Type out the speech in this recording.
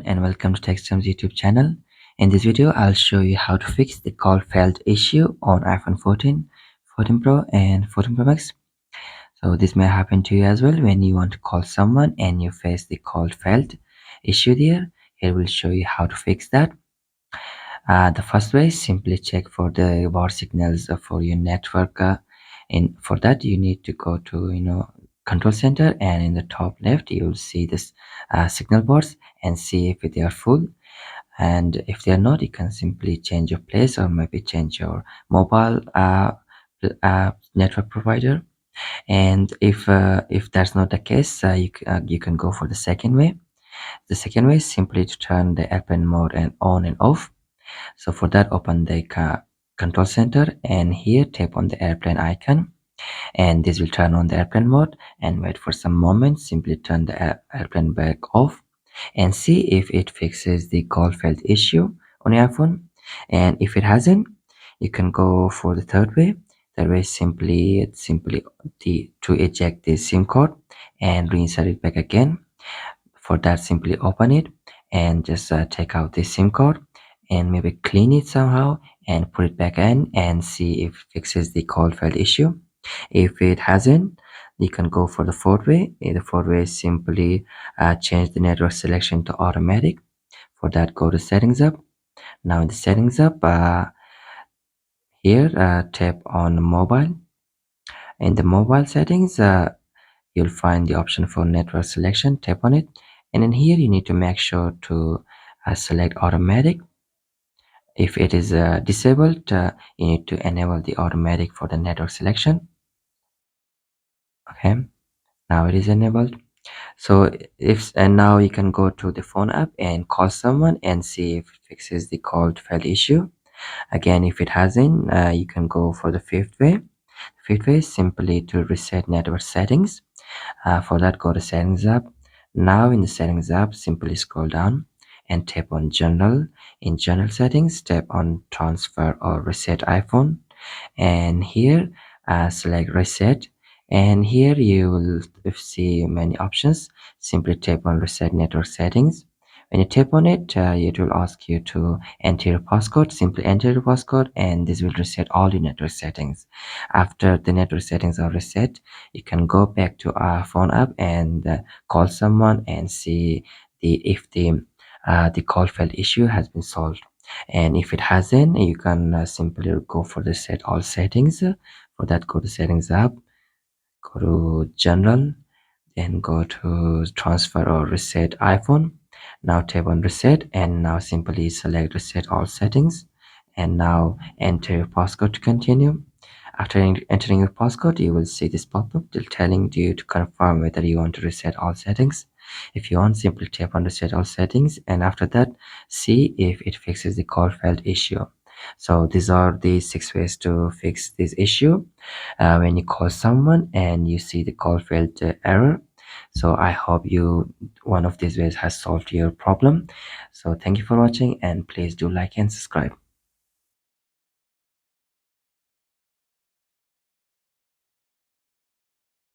and welcome to TechStream's YouTube channel. In this video, I'll show you how to fix the call failed issue on iPhone 14, 14 Pro and 14 Pro Max. So this may happen to you as well when you want to call someone and you face the call failed issue there. Here we'll show you how to fix that. The first way is simply check for the bar signals for your network. And for that, you need to go to control center, and in the top left you will see this signal bars and see if they are full. And if they are not, you can simply change your place or maybe change your mobile network provider. And if that's not the case, you can go for the second way. The second way is simply to turn the airplane mode and on and off. So for that, open the control center and here tap on the airplane icon, and this will turn on the airplane mode, and wait for some moments. Simply turn the airplane back off and see if it fixes the call failed issue on your iPhone. And if it hasn't, you can go for the third way. That way, simply to eject the SIM card and reinsert it back again. For that, simply open it and just take out the SIM card and maybe clean it somehow and put it back in and see if it fixes the call failed issue. If it hasn't, you can go for the fourth way. The fourth way is simply change the network selection to automatic. For that, go to settings up. Now in the settings up, here tap on mobile. In the mobile settings, you'll find the option for network selection. Tap on it, and in here you need to make sure to select automatic. If it is disabled, you need to enable the automatic for the network selection. Okay, now it is enabled. So if and now you can go to the phone app and call someone and see if it fixes the call failed issue. Again, if it hasn't, you can go for the fifth way. Fifth way is simply to reset network settings. For that, go to settings app. Now in the settings app, simply scroll down and tap on general. In general settings, tap on transfer or reset iPhone, and here select reset, and here you will see many options. Simply tap on reset network settings. When you tap on it, it will ask you to enter your passcode. Simply enter your passcode and this will reset all your network settings. After the network settings are reset, you can go back to our phone app and call someone and see if the call failed issue has been solved. And if it hasn't, you can simply go for the set all settings. For that, go to settings app, go to general, then go to transfer or reset iPhone. Now tap on reset and now simply select reset all settings, and now enter your passcode to continue. After entering your passcode, you will see this pop-up telling you to confirm whether you want to reset all settings. If you want, simply tap on reset all settings, and after that, see if it fixes the call failed issue. So these are the 6 ways to fix this issue when you call someone and you see the call failed error. So I hope one of these ways has solved your problem. So thank you for watching, and please do like and subscribe.